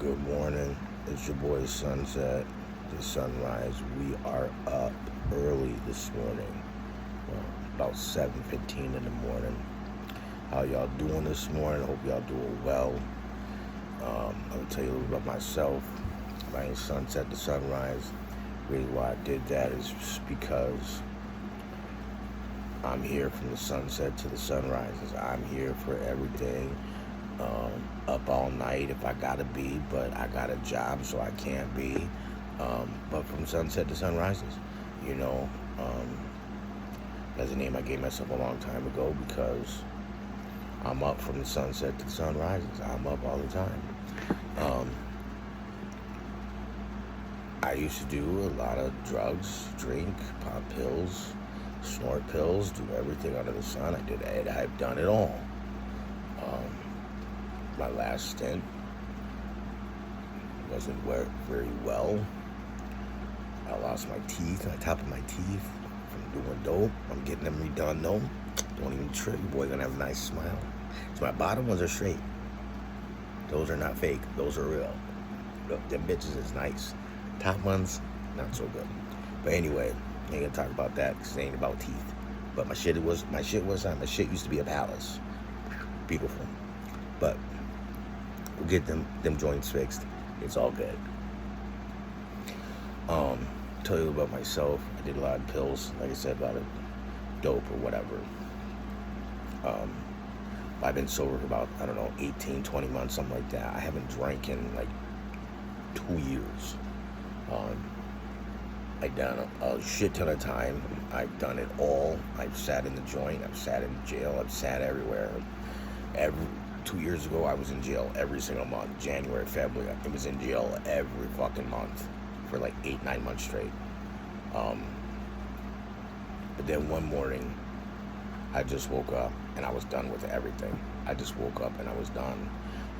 Good morning. It's your boy Sunset, the sunrise. We are up early this morning, about 7:15 in the morning. How y'all doing this morning? Hope y'all doing well. I'm gonna tell you a little about myself. My name's Sunset, the sunrise. Really, why I did that is just because I'm here from the sunset to the sunrises. I'm here for everything. Up all night if I gotta be, but I got a job, so I can't be. But from sunset to sunrises, you know, that's a name I gave myself a long time ago because I'm up from the sunset to the sunrises. I'm up all the time. Um, I used to do a lot of drugs, drink, pop pills, snort pills, do everything under the sun. I did it. I've done it all. Um, my last stint wasn't very well. I lost my teeth, on top of my teeth, from doing dope. I'm getting them redone though. Don't even trip. Your boy gonna have a nice smile. So my bottom ones are straight. Those are not fake. Those are real. Them bitches is nice. Top ones, not so good. But anyway, ain't gonna talk about that because it ain't about teeth. But my shit used to be a palace. Beautiful. But we'll get them joints fixed. It's all good. Tell you about myself. I did a lot of pills, like I said, a lot of dope or whatever. I've been sober for about, 18, 20 months, something like that. I haven't drank in like 2 years. I've done a shit ton of time. I've done it all. I've sat in the joint. I've sat in jail. I've sat everywhere. 2 years ago, I was in jail every single month. January, February, I was in jail every fucking month for like 8, 9 months straight. But then one morning, I just woke up and I was done with everything. I just woke up and I was done.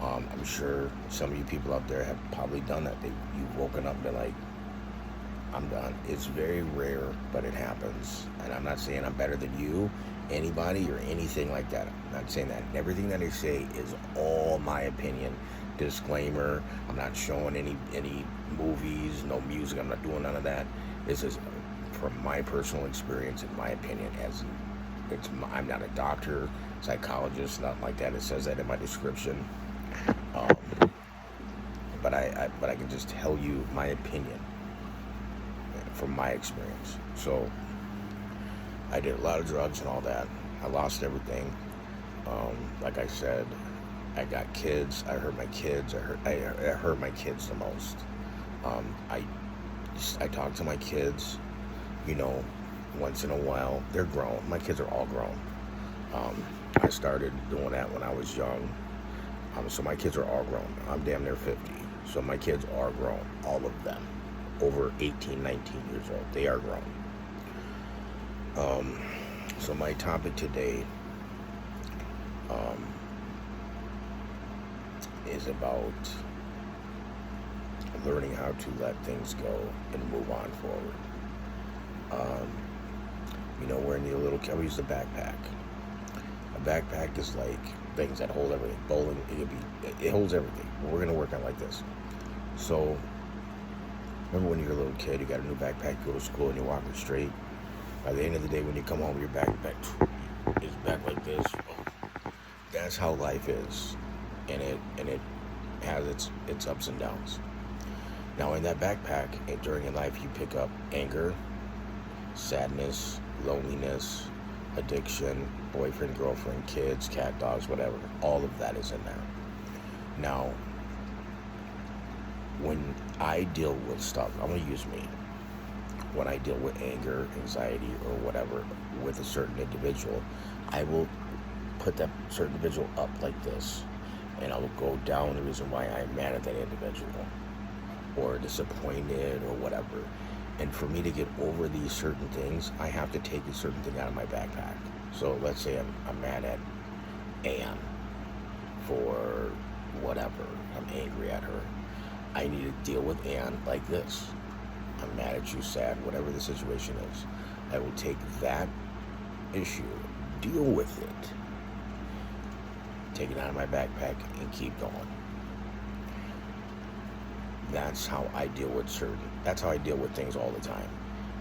I'm sure some of you people out there have probably done that. You've woken up and been like, I'm done. It's very rare, but it happens. And I'm not saying I'm better than you, anybody, or anything like that. I'm not saying that. Everything that I say is all my opinion. Disclaimer, I'm not showing any movies, no music. I'm not doing none of that. This is from my personal experience and my opinion. I'm not a doctor, psychologist, nothing like that. It says that in my description. But I can just tell you my opinion from my experience. So I did a lot of drugs and all that. I lost everything. Like I said, I got kids. I hurt my kids. I hurt my kids the most. I talk to my kids, once in a while. They're grown. My kids are all grown. I started doing that when I was young. So my kids are all grown. I'm damn near 50. So my kids are grown, all of them. Over 18, 19 years old. They are grown. So my topic today is about learning how to let things go and move on forward. We're in the little, I use a backpack. A backpack is like things that hold everything. Bowling, it holds everything. We're gonna work on like this. So, remember when you're a little kid, you got a new backpack, you go to school and you're walking straight. By the end of the day, when you come home, your backpack is back like this. That's how life is, and it has its ups and downs. Now, in that backpack, during your life, you pick up anger, sadness, loneliness, addiction, boyfriend, girlfriend, kids, cat, dogs, whatever. All of that is in there. Now, when I deal with stuff, I'm going to use me. When I deal with anger, anxiety, or whatever with a certain individual, I will put that certain individual up like this, and I will go down the reason why I'm mad at that individual, or disappointed, or whatever. And for me to get over these certain things, I have to take a certain thing out of my backpack. So let's say I'm mad at Anne for whatever. I'm angry at her. I need to deal with Anne like this. I'm mad at you, sad, whatever the situation is. I will take that issue, deal with it, take it out of my backpack, and keep going. That's how I deal with that's how I deal with things all the time.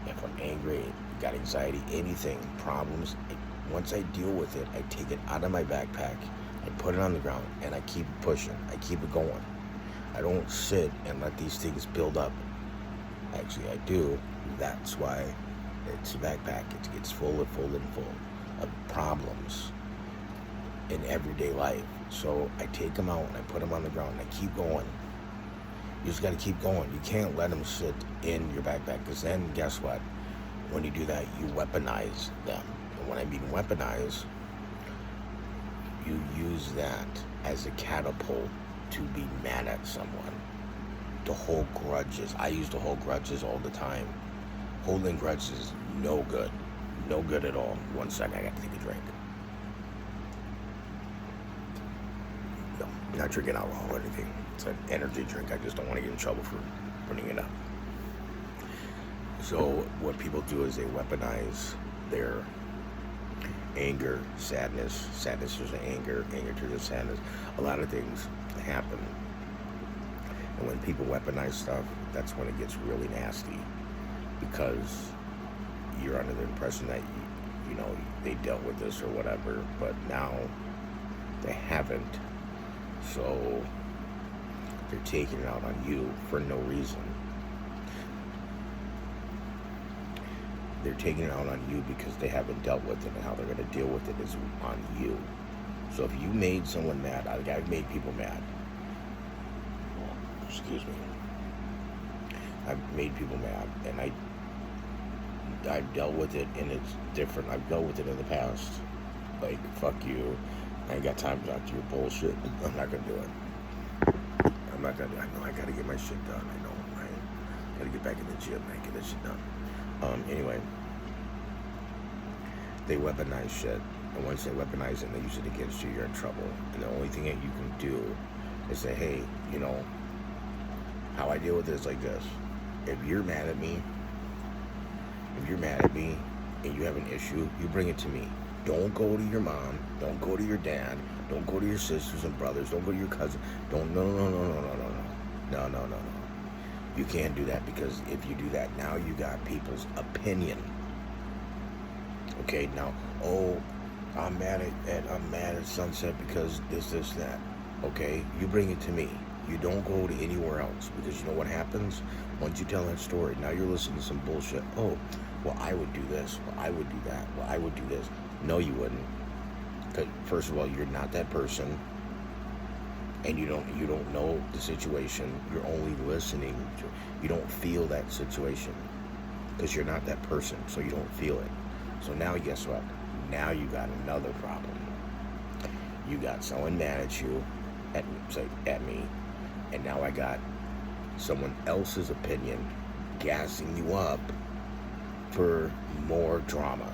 If I'm angry, got anxiety, anything, problems, once I deal with it, I take it out of my backpack, I put it on the ground, and I keep pushing. I keep it going. I don't sit and let these things build up. Actually, I do. That's why it's a backpack. It gets full and full and full of problems in everyday life. So I take them out and I put them on the ground and I keep going. You just got to keep going. You can't let them sit in your backpack, because then guess what? When you do that, you weaponize them. And when I mean weaponize, you use that as a catapult to be mad at someone, to hold grudges. I used to hold grudges all the time. Holding grudges is no good. No good at all. 1 second, I got to take a drink. No, not drinking alcohol or anything. It's an energy drink. I just don't want to get in trouble for putting it up. So what people do is they weaponize their anger, sadness. Sadness turns to anger. Anger turns to sadness. A lot of things happen. And when people weaponize stuff, that's when it gets really nasty, because you're under the impression that you know they dealt with this or whatever, but now they haven't. So they're taking it out on you for no reason. They're taking it out on you because they haven't dealt with it, and how they're going to deal with it is on you. So if you made someone mad, I've made people mad. Excuse me. I've made people mad, and I've dealt with it, and it's different. I've dealt with it in the past. Like, fuck you. I ain't got time to talk to your bullshit. I'm not going to do it. I know I got to get my shit done. I know, right? Got to get back in the gym and get this shit done. Anyway, they weaponize shit. And once they weaponize it and they use it against you, you're in trouble. And the only thing that you can do is say, hey, you know, how I deal with it is like this. If you're mad at me and you have an issue, you bring it to me. Don't go to your mom. Don't go to your dad. Don't go to your sisters and brothers. Don't go to your cousin. No. You can't do that, because if you do that, now you got people's opinion. Okay, now, I'm mad at Sunset because this, that. Okay, you bring it to me. You don't go to anywhere else, because you know what happens? Once you tell that story, now you're listening to some bullshit. Oh, well, I would do this. Well, I would do that. Well, I would do this. No, you wouldn't. Because first of all, you're not that person, and you don't know the situation. You're only listening to. You don't feel that situation because you're not that person, so you don't feel it. So now, guess what? Now you got another problem. You got someone mad at you, at me, and now I got someone else's opinion gassing you up for more drama.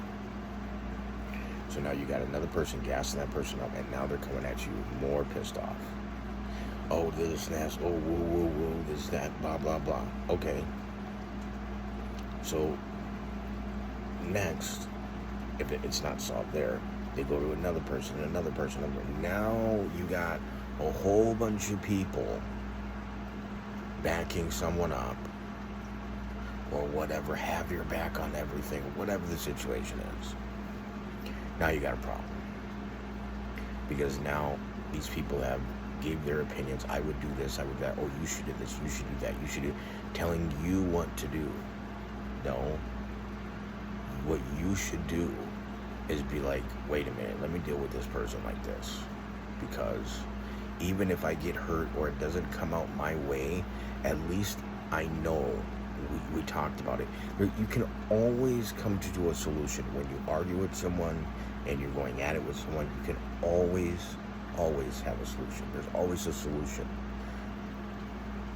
So now you got another person gassing that person up, and now they're coming at you more pissed off. Oh, this, that, oh, woo, this, that, blah, blah, blah. Okay. So next, if it's not solved there, they go to another person. Now you got a whole bunch of people backing someone up, or whatever, have your back on everything, whatever the situation is. Now you got a problem, because now these people have gave their opinions. I would do this, I would that. Oh, you should do this, you should do that, you should do, telling you what to do. No, what you should do is be like, wait a minute, let me deal with this person like this, because even if I get hurt or it doesn't come out my way, at least I know we talked about it. You can always come to a solution. When you argue with someone and you're going at it with someone, you can always have a solution. There's always a solution.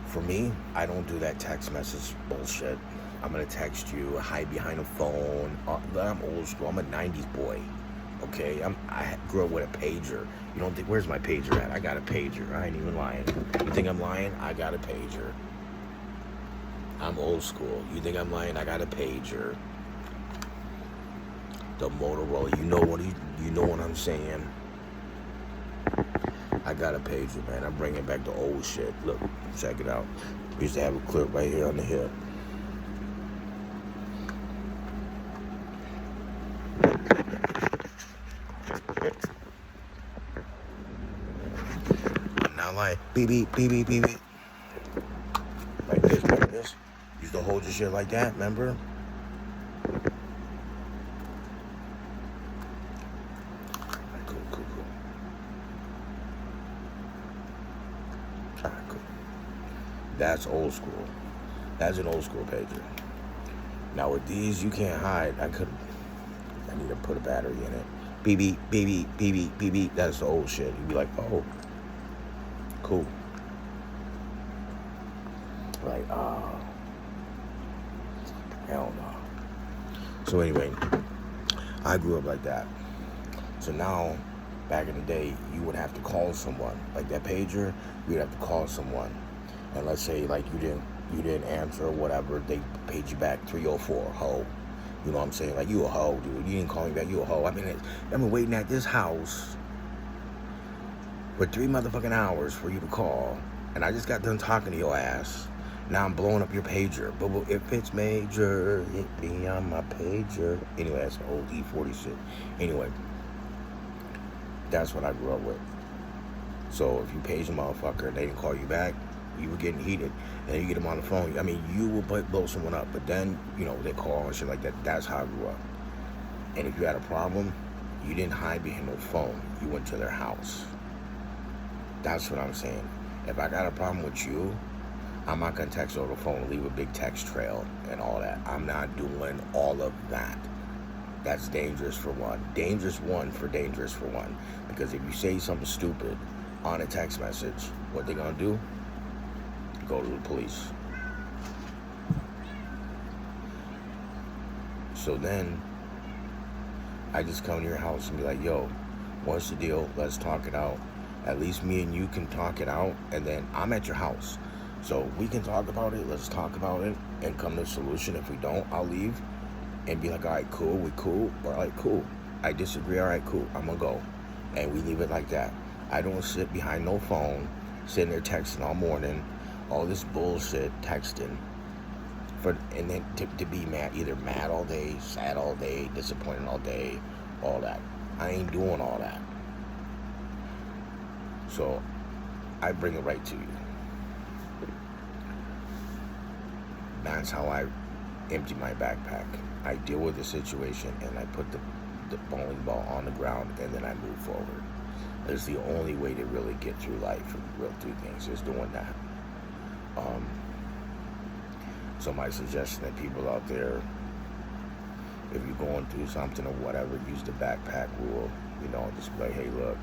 For me, I don't do that text message bullshit. I'm gonna text you, hide behind a phone. I'm old school. I'm a 90s boy. Okay, I grew up with a pager. You don't think, where's my pager at? I got a pager. I ain't even lying. You think I'm lying? I got a pager. I'm old school. You think I'm lying? I got a pager. The Motorola. You know what I'm saying. I got a pager, man. I'm bringing back the old shit. Look, check it out. We used to have a clip right here on the hip. I'm not like beep beep beep beep beep beep. Like this, remember this? Used to hold your shit like that, remember? Cool. Alright, cool. That's old school. That's an old school pager. Now with these, you can't hide. I need to put a battery in it. Beep beep, beep beep, beep beep, beep beep. That's the old shit. You'd be like, oh, cool. Like, hell no. So anyway, I grew up like that. So now, back in the day, you would have to call someone. Like that pager, you'd have to call someone. And let's say like you didn't answer or whatever, they paid you back 304, ho. You know what I'm saying? Like, you a hoe, dude. You didn't call me back, you a hoe. I've been waiting at this house for 3 motherfucking hours for you to call. And I just got done talking to your ass. Now I'm blowing up your pager. But if it's major, it be on my pager. Anyway, that's old E40 shit. Anyway, that's what I grew up with. So if you page a motherfucker and they didn't call you back, you were getting heated. And then you get them on the phone. I mean, you will blow someone up. But then, you know, they call and shit like that. That's how I grew up. And if you had a problem, you didn't hide behind no phone. You went to their house. That's what I'm saying. If I got a problem with you, I'm not going to text over the phone and leave a big text trail and all that. I'm not doing all of that. That's dangerous for one. Dangerous for one. Because if you say something stupid on a text message, what they going to do? Go to the police. So then, I just come to your house and be like, yo, what's the deal? Let's talk it out. At least me and you can talk it out, and then I'm at your house. So we can talk about it, let's talk about it, and come to a solution. If we don't, I'll leave and be like, all right, cool, we cool, or all right, cool. I disagree, all right, cool, I'm gonna go. And we leave it like that. I don't sit behind no phone, sitting there texting all morning, all this bullshit texting, and then to be mad, either mad all day, sad all day, disappointed all day, all that. I ain't doing all that. So I bring it right to you. That's how I empty my backpack. I deal with the situation and I put the bowling ball on the ground and then I move forward. It's the only way to really get through life and real through things is doing that. So my suggestion to people out there, if you're going through something or whatever, use the backpack rule. You know, just be like, hey, look,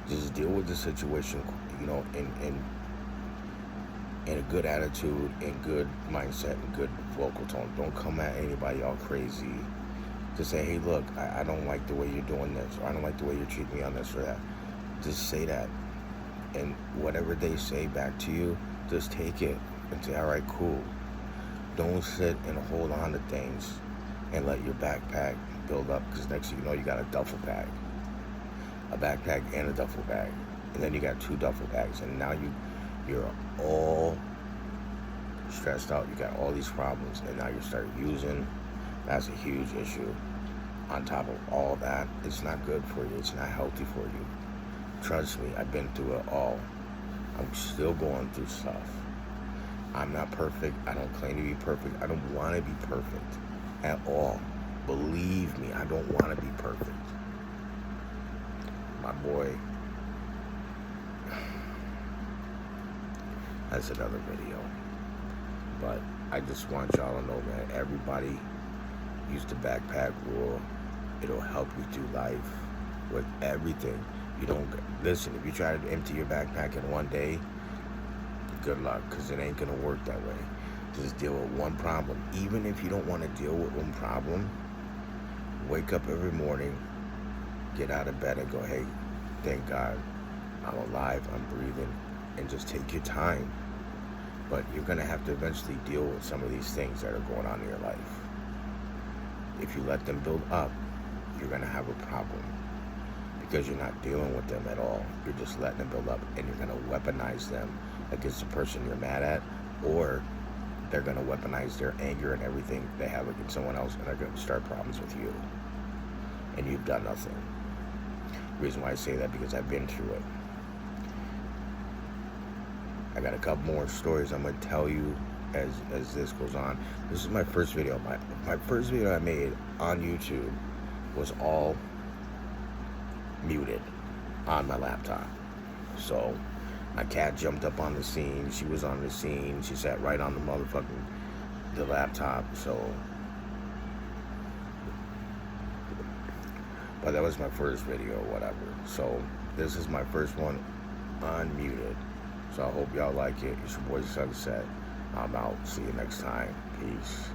just deal with the situation, you know, in a good attitude, and good mindset, and good vocal tone. Don't come at anybody all crazy. Just say, hey, look, I don't like the way you're doing this, or I don't like the way you're treating me on this or that. Just say that. And whatever they say back to you, just take it and say, all right, cool. Don't sit and hold on to things and let your backpack build up, because next thing you know, you got a duffel bag. A backpack and a duffel bag. And then you got 2 duffel bags, and now you're all stressed out. You got all these problems, and now you start using. That's a huge issue. On top of all that, it's not good for you. It's not healthy for you. Trust me, I've been through it all. I'm still going through stuff. I'm not perfect. I don't claim to be perfect. I don't want to be perfect at all. Believe me, I don't want to be perfect. My boy, that's another video. But I just want y'all to know, man, everybody use the backpack rule. It'll help you through life with everything. You don't, listen, if you try to empty your backpack in one day, good luck, because it ain't going to work that way. Just deal with one problem. Even if you don't want to deal with one problem, wake up every morning, get out of bed and go, hey, thank God I'm alive, I'm breathing, and just take your time. But you're going to have to eventually deal with some of these things that are going on in your life. If you let them build up, you're going to have a problem. because you're not dealing with them at all. You're just letting them build up, and you're going to weaponize them against the person you're mad at, or they're going to weaponize their anger and everything they have against someone else, and they're going to start problems with you. And you've done nothing. The reason why I say that, because I've been through it. I got a couple more stories I'm going to tell you as this goes on. This is my first video. My first video I made on YouTube was all muted on my laptop. So my cat jumped up on the scene. She was on the scene. She sat right on the laptop. So, but that was my first video or whatever. So this is my first one unmuted. So I hope y'all like it. It's your boy Sunset. I'm out. See you next time. Peace.